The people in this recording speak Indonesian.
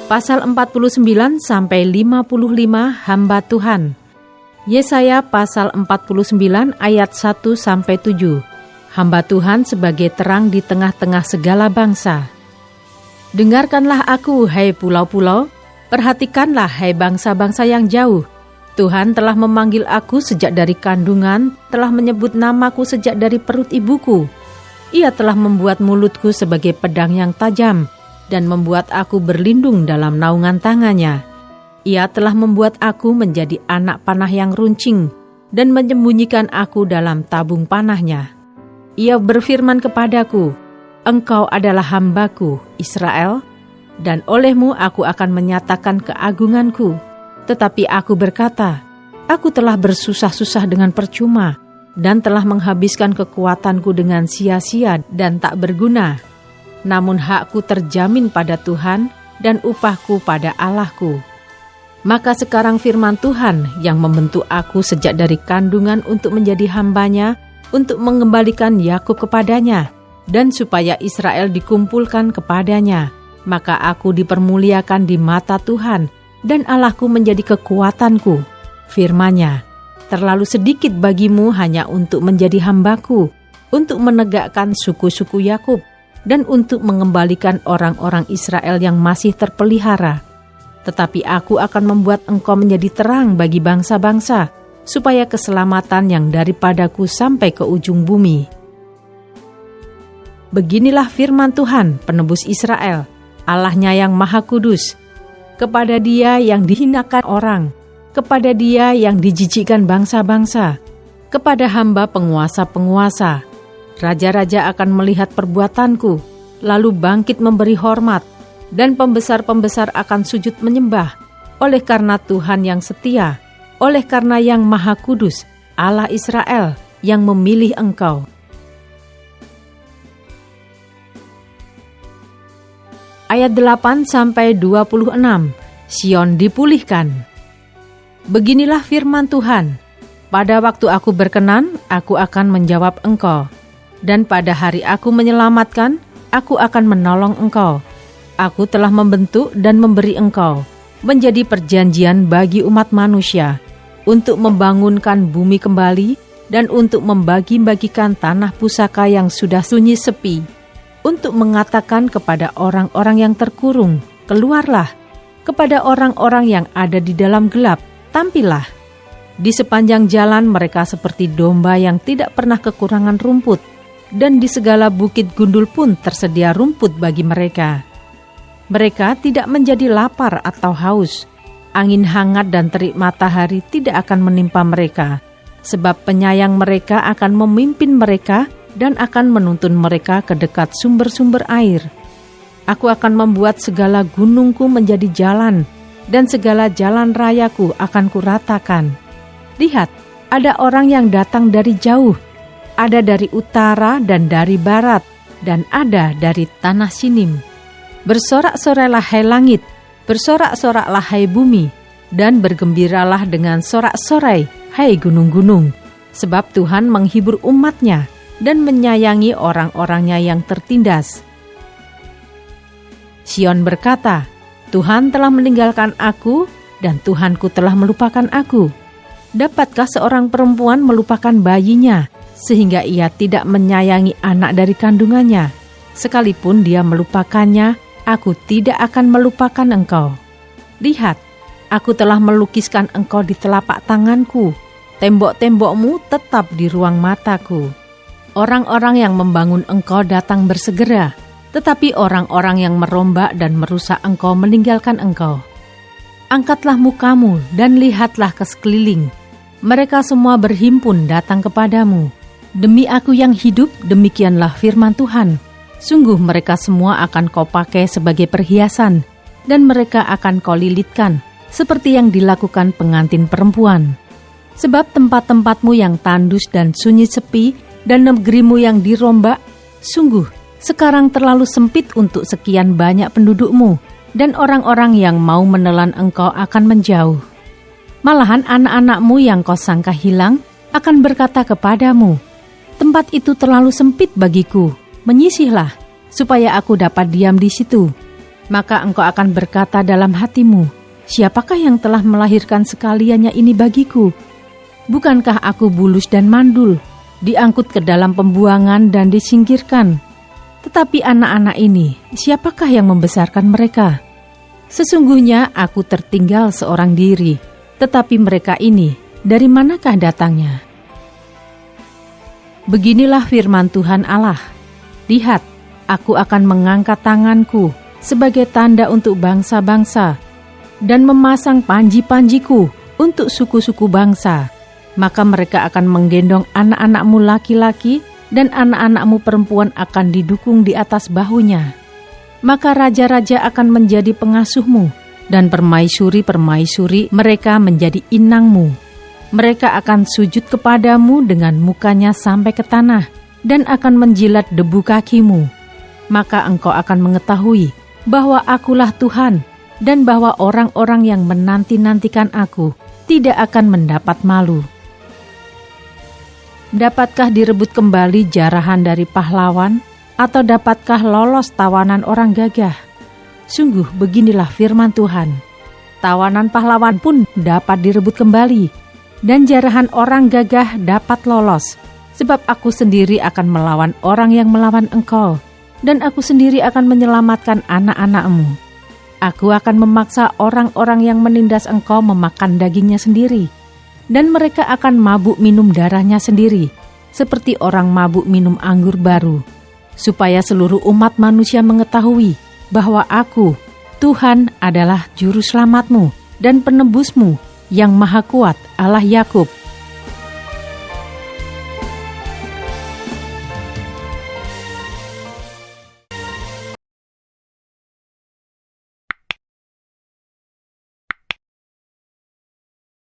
Pasal 49 sampai 55 hamba Tuhan. Yesaya pasal 49 ayat 1 sampai 7. Hamba Tuhan sebagai terang di tengah-tengah segala bangsa. Dengarkanlah aku, hai pulau-pulau, perhatikanlah, hai bangsa-bangsa yang jauh. Tuhan telah memanggil aku sejak dari kandungan, telah menyebut namaku sejak dari perut ibuku. Ia telah membuat mulutku sebagai pedang yang tajam, dan membuat aku berlindung dalam naungan tangannya. Ia telah membuat aku menjadi anak panah yang runcing, dan menyembunyikan aku dalam tabung panahnya. Ia berfirman kepadaku, Engkau adalah hambaku, Israel, dan olehmu aku akan menyatakan keagunganku. Tetapi aku berkata, aku telah bersusah-susah dengan percuma, dan telah menghabiskan kekuatanku dengan sia-sia dan tak berguna. Namun hakku terjamin pada Tuhan, dan upahku pada Allahku. Maka sekarang firman Tuhan yang membentuk aku sejak dari kandungan untuk menjadi hambanya, untuk mengembalikan Yakub kepadanya, dan supaya Israel dikumpulkan kepadanya. Maka aku dipermuliakan di mata Tuhan, dan Allahku menjadi kekuatanku. Firman-Nya, terlalu sedikit bagimu hanya untuk menjadi hambaku, untuk menegakkan suku-suku Yakub, dan untuk mengembalikan orang-orang Israel yang masih terpelihara. Tetapi aku akan membuat engkau menjadi terang bagi bangsa-bangsa, supaya keselamatan yang daripadaku sampai ke ujung bumi. Beginilah firman Tuhan, penebus Israel, Allahnya yang Maha Kudus. Kepada Dia yang dihinakan orang, kepada Dia yang dijijikkan bangsa-bangsa, kepada hamba penguasa-penguasa, raja-raja akan melihat perbuatanku, lalu bangkit memberi hormat, dan pembesar-pembesar akan sujud menyembah, oleh karena Tuhan yang setia, oleh karena yang Maha Kudus, Allah Israel, yang memilih engkau. Ayat 8-26, Sion dipulihkan. Beginilah firman Tuhan, pada waktu aku berkenan, aku akan menjawab engkau. Dan pada hari aku menyelamatkan, aku akan menolong engkau. Aku telah membentuk dan memberi engkau menjadi perjanjian bagi umat manusia, untuk membangunkan bumi kembali dan untuk membagi-bagikan tanah pusaka yang sudah sunyi sepi, untuk mengatakan kepada orang-orang yang terkurung, keluarlah, kepada orang-orang yang ada di dalam gelap, tampillah. Di sepanjang jalan mereka seperti domba yang tidak pernah kekurangan rumput, dan di segala bukit gundul pun tersedia rumput bagi mereka. Mereka tidak menjadi lapar atau haus. Angin hangat dan terik matahari tidak akan menimpa mereka, sebab penyayang mereka akan memimpin mereka dan akan menuntun mereka ke dekat sumber-sumber air. Aku akan membuat segala gunungku menjadi jalan, dan segala jalan rayaku akan kuratakan. Lihat, ada orang yang datang dari jauh, ada dari utara dan dari barat, dan ada dari tanah Sinim. Bersorak-soraklah hai langit, bersorak-soraklah hai bumi, dan bergembiralah dengan sorak-sorai hai gunung-gunung, sebab Tuhan menghibur umat-Nya dan menyayangi orang-orangnya yang tertindas. Sion berkata, Tuhan telah meninggalkan aku, dan Tuhanku telah melupakan aku. Dapatkah seorang perempuan melupakan bayinya, sehingga ia tidak menyayangi anak dari kandungannya? Sekalipun dia melupakannya, aku tidak akan melupakan engkau. Lihat, aku telah melukiskan engkau di telapak tanganku, tembok-tembokmu tetap di ruang mataku. Orang-orang yang membangun engkau datang bersegera, tetapi orang-orang yang merombak dan merusak engkau meninggalkan engkau. Angkatlah mukamu dan lihatlah ke sekeliling. Mereka semua berhimpun datang kepadamu. Demi aku yang hidup, demikianlah firman Tuhan. Sungguh mereka semua akan kau pakai sebagai perhiasan, dan mereka akan kau lilitkan, seperti yang dilakukan pengantin perempuan. Sebab tempat-tempatmu yang tandus dan sunyi sepi, dan negerimu yang dirombak, sungguh sekarang terlalu sempit untuk sekian banyak pendudukmu, dan orang-orang yang mau menelan engkau akan menjauh. Malahan anak-anakmu yang kau sangka hilang akan berkata kepadamu, tempat itu terlalu sempit bagiku, menyisihlah, supaya aku dapat diam di situ. Maka engkau akan berkata dalam hatimu, siapakah yang telah melahirkan sekaliannya ini bagiku? Bukankah aku bulus dan mandul, diangkut ke dalam pembuangan dan disingkirkan? Tetapi anak-anak ini, siapakah yang membesarkan mereka? Sesungguhnya aku tertinggal seorang diri, tetapi mereka ini, dari manakah datangnya? Beginilah firman Tuhan Allah. Lihat, aku akan mengangkat tanganku sebagai tanda untuk bangsa-bangsa, dan memasang panji-panjiku untuk suku-suku bangsa. Maka mereka akan menggendong anak-anakmu laki-laki, dan anak-anakmu perempuan akan didukung di atas bahunya. Maka raja-raja akan menjadi pengasuhmu, dan permaisuri-permaisuri mereka menjadi inangmu. Mereka akan sujud kepadamu dengan mukanya sampai ke tanah, dan akan menjilat debu kakimu. Maka engkau akan mengetahui bahwa akulah Tuhan, dan bahwa orang-orang yang menanti-nantikan aku tidak akan mendapat malu. Dapatkah direbut kembali jarahan dari pahlawan, atau dapatkah lolos tawanan orang gagah? Sungguh beginilah firman Tuhan, tawanan pahlawan pun dapat direbut kembali, dan jarahan orang gagah dapat lolos, sebab aku sendiri akan melawan orang yang melawan engkau, dan aku sendiri akan menyelamatkan anak-anakmu. Aku akan memaksa orang-orang yang menindas engkau memakan dagingnya sendiri, dan mereka akan mabuk minum darahnya sendiri, seperti orang mabuk minum anggur baru, supaya seluruh umat manusia mengetahui bahwa aku, Tuhan, adalah juru selamatmu dan penebusmu yang maha kuat, Allah Yakub.